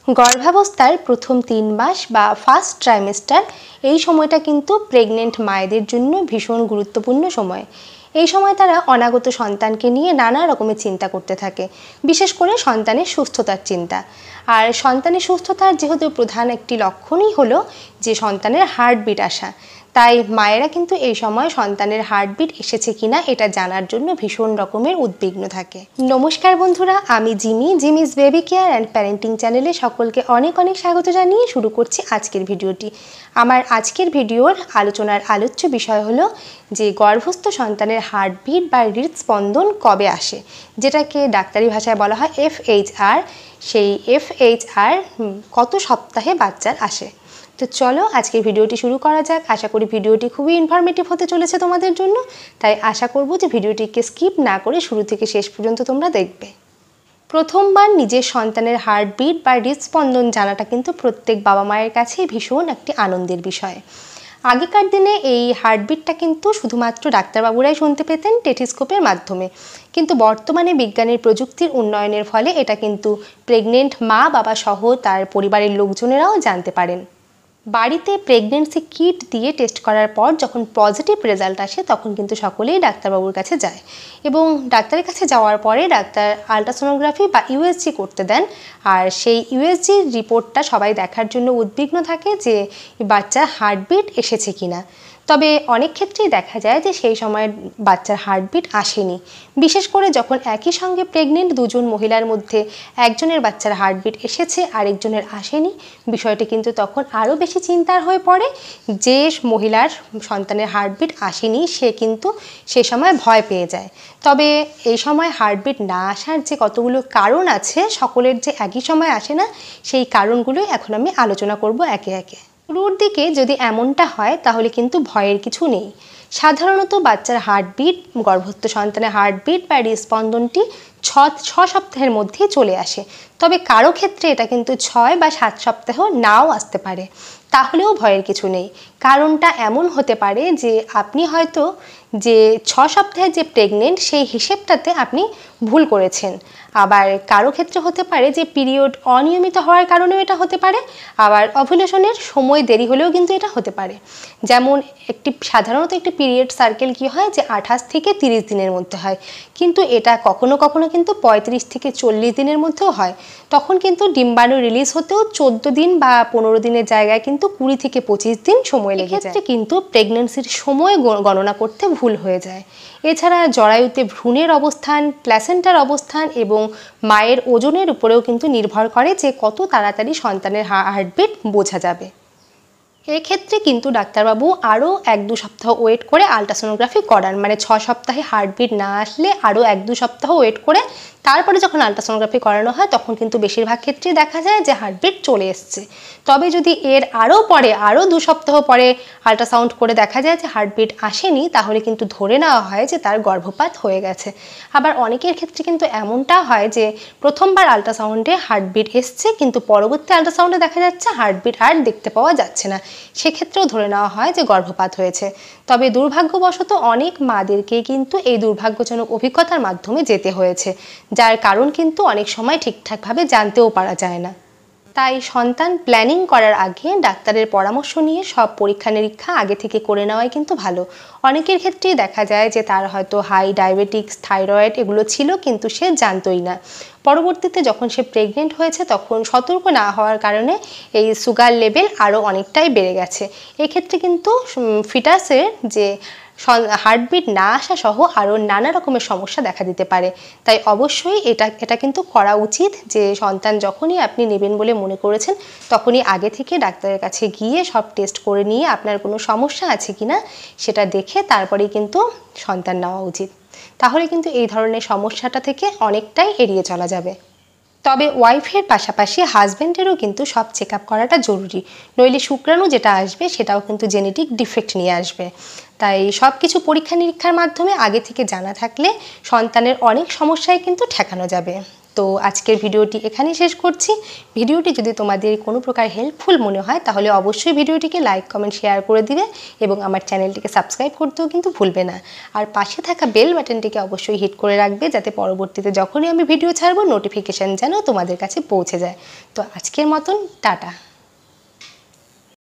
গর্ভাবস্থার প্রথম 3 মাস বা ফার্স্ট ট্রাইমেস্টার এই সময়টা কিন্তু প্রেগনেন্ট মায়েদের জন্য ভীষণ গুরুত্বপূর্ণ সময়। এই সময় তারা অনাগত সন্তানকে নিয়ে নানা রকমের চিন্তা করতে থাকে, বিশেষ করে সন্তানের সুস্থতার চিন্তা। আর সন্তানের সুস্থতার যেহেতু প্রধান একটি লক্ষণই হলো যে সন্তানের হার্টবিট আসা, তাই মায়েরা কিন্তু এই সময় সন্তানের হার্টবিট এসেছে কিনা এটা জানার জন্য ভীষণ রকমের উদ্বিগ্ন থাকে। নমস্কার বন্ধুরা, আমি Jimmy's baby care and parenting চ্যানেলে সকলকে অনেক অনেক স্বাগত জানিয়ে শুরু করছি আজকের ভিডিওটি। আমার আজকের ভিডিওর আলোচনার আলোচ্য বিষয় হলো যে গর্ভস্থ সন্তানের হার্টবিট বা হৃদস্পন্দন কবে আসে, যেটাকে ডাক্তারি ভাষায় বলা হয় FHR। সেই FHR কত সপ্তাহে বাচ্চার আসে। তো চলো আজকের ভিডিওটি শুরু করা যাক। আশা করি ভিডিওটি খুবই ইনফরমেটিভ হতে চলেছে তোমাদের জন্য, তাই আশা করব যে ভিডিওটিকে স্কিপ না করে শুরু থেকে শেষ পর্যন্ত তোমরা দেখবে। প্রথমবার নিজের সন্তানের হার্টবিট বা হৃদস্পন্দন জানাটা কিন্তু প্রত্যেক বাবা মায়ের কাছেই ভীষণ একটি আনন্দের বিষয়। আগেকার দিনে এই হার্টবিটটা কিন্তু শুধুমাত্র ডাক্তারবাবুরাই শুনতে পেতেন টেলিস্কোপের মাধ্যমে, কিন্তু বর্তমানে বিজ্ঞানের প্রযুক্তির উন্নয়নের ফলে এটা কিন্তু প্রেগনেন্ট মা বাবা সহ তার পরিবারের লোকজনেরাও জানতে পারেন। বাড়িতে প্রেগনেন্সি কিট দিয়ে টেস্ট করার পর যখন পজিটিভ রেজাল্ট আসে তখন কিন্তু সকলেই ডাক্তারবাবুর কাছে যায়, এবং ডাক্তারের কাছে যাওয়ার পরে ডাক্তার আলট্রাসোনোগ্রাফি বা ইউএসজি করতে দেন। আর সেই ইউএসজি রিপোর্টটা সবাই দেখার জন্য উদ্বিগ্ন থাকে যে বাচ্চার হার্টবিট এসেছে কিনা। তবে অনেক ক্ষেত্রেই দেখা যায় যে সেই সময় বাচ্চার হার্টবিট আসেনি, বিশেষ করে যখন একই সঙ্গে প্রেগনেন্ট দুজন মহিলার মধ্যে একজনের বাচ্চার হার্টবিট এসেছে আরেকজনের আসেনি। বিষয়টি কিন্তু তখন আরও বেশি চিন্তার হয়ে পড়ে। যে মহিলার সন্তানের হার্টবিট আসেনি সে কিন্তু সে সময় ভয় পেয়ে যায়। তবে এই সময় হার্টবিট না আসার যে কতগুলো কারণ আছে, সকলের যে একই সময় আসে না, সেই কারণগুলোই এখন আমি আলোচনা করব একে একে। শুরুর দিকে যদি এমনটা হয় তাহলে কিন্তু ভয়ের কিছু নেই। সাধারণত বাচ্চার হার্টবিট, গর্ভস্থ সন্তানের হার্টবিট বা হৃদস্পন্দনটি 6 সপ্তাহের মধ্যেই চলে আসে। তবে কারো ক্ষেত্রে এটা কিন্তু 6 বা 7 সপ্তাহ নাও আসতে পারে, তাহলেও ভয়ের কিছু নেই। কারণটা এমন হতে পারে যে আপনি হয়তো যে 6 সপ্তাহে যে প্রেগনেন্ট সেই হিসেবটাতে আপনি ভুল করেছেন। আবার কারো ক্ষেত্রে হতে পারে যে পিরিয়ড অনিয়মিত হওয়ার কারণেও এটা হতে পারে, আবার ওভুলেশনের সময় দেরি হলেও কিন্তু এটা হতে পারে। যেমন সাধারণত একটি পিরিয়ড সার্কেল কি হয় যে 28 থেকে 30 দিনের মধ্যে হয়, কিন্তু এটা কখনো কখনো কিন্তু 35 থেকে 40 দিনের মধ্যেও হয়। তখন কিন্তু ডিম্বাণু রিলিজ হতেও 14 দিন বা 15 দিনের জায়গায় কিন্তু 20 থেকে 25 দিন সময় লেগে যায়। কিন্তু প্রেগনেন্সির সময় গণনা করতে ভুল হয়ে যায়। এছাড়া জরায়ুতে ভ্রূণের অবস্থান, প্ল্যাসেন্টার অবস্থান এবং মায়ের ওজনের উপরেও কিন্তু নির্ভর করে যে কত তাড়াতাড়ি সন্তানের হার্টবিট বোঝা যাবে। এক্ষেত্রে কিন্তু ডাক্তারবাবু আরও 1-2 সপ্তাহ ওয়েট করে আলট্রাসোনোগ্রাফি করান, মানে 6 সপ্তাহে হার্টবিট না আসলে আরও 1-2 সপ্তাহ ওয়েট করে তারপরে যখন আলট্রাসোনোগ্রাফি করানো হয় তখন কিন্তু বেশিরভাগ ক্ষেত্রেই দেখা যায় যে হার্টবিট চলে এসছে। তবে যদি এর আরও 2 সপ্তাহ পরে আলট্রাসাউন্ড করে দেখা যায় যে হার্টবিট আসেনি, তাহলে কিন্তু ধরে নেওয়া হয় যে তার গর্ভপাত হয়ে গেছে। আবার অনেকের ক্ষেত্রে কিন্তু এমনটা হয় যে প্রথমবার আলট্রাসাউন্ডে হার্টবিট এসছে, কিন্তু পরবর্তী আলট্রাসাউন্ডে দেখা যাচ্ছে হার্টবিট আর দেখতে পাওয়া যাচ্ছে না, সেক্ষেত্রেও ধরে নেওয়া হয় যে গর্ভপাত হয়েছে। তবে দুর্ভাগ্যবশত অনেক মাদেরকে কিন্তু এই দুর্ভাগ্যজনক অভিজ্ঞতার মাধ্যমে যেতে হয়েছে, যার কারণ কিন্তু অনেক সময় ঠিকঠাকভাবে জানতেও পারা যায় না। তাই সন্তান প্ল্যানিং করার আগে ডাক্তারের পরামর্শ নিয়ে সব পরীক্ষা নিরীক্ষা আগে থেকে করে নেওয়াই কিন্তু ভালো। অনেকের ক্ষেত্রেই দেখা যায় যে তার হয়তো হাই ডায়াবেটিক্স, থাইরয়েড এগুলো ছিল, কিন্তু সে জানতোই না। পরবর্তীতে যখন সে প্রেগনেন্ট হয়েছে তখন সতর্ক না হওয়ার কারণে এই সুগার লেভেল আরও অনেকটাই বেড়ে গেছে। এক্ষেত্রে কিন্তু ফিটাসের যে হার্টবিট না আসা সহ আরও নানা রকমের সমস্যা দেখা দিতে পারে। তাই অবশ্যই এটা কিন্তু করা উচিত যে সন্তান যখনই আপনি নেবেন বলে মনে করেছেন তখনই আগে থেকে ডাক্তারের কাছে গিয়ে সব টেস্ট করে নিয়ে আপনার কোনো সমস্যা আছে কিনা সেটা দেখে তারপরেই কিন্তু সন্তান নেওয়া উচিত। তাহলে কিন্তু এই ধরনের সমস্যাটা থেকে অনেকটাই এড়িয়ে চলা যাবে। তবে ওয়াইফের পাশাপাশি হাজব্যান্ডেরও কিন্তু সব চেক আপ করাটা জরুরি, নইলে শুক্রাণু যেটা আসবে সেটাও কিন্তু জেনেটিক ডিফেক্ট নিয়ে আসবে। তাই সব কিছু পরীক্ষা নিরীক্ষার মাধ্যমে আগে থেকে জানা থাকলে সন্তানের অনেক সমস্যাই কিন্তু ঠেকানো যাবে। তো আজকের ভিডিওটি এখানেই শেষ করছি। ভিডিওটি যদি তোমাদের কোনো প্রকার হেল্পফুল মনে হয় তাহলে অবশ্যই ভিডিওটিকে লাইক কমেন্ট শেয়ার করে দিবে এবং আমার চ্যানেলটিকে সাবস্ক্রাইব করতেও কিন্তু ভুলবে না। আর পাশে থাকা বেল বাটনটিকে অবশ্যই হিট করে রাখবে যাতে পরবর্তীতে যখনই আমি ভিডিও ছাড়বো নোটিফিকেশান যেন তোমাদের কাছে পৌঁছে যায়। তো আজকের মতন টাটা।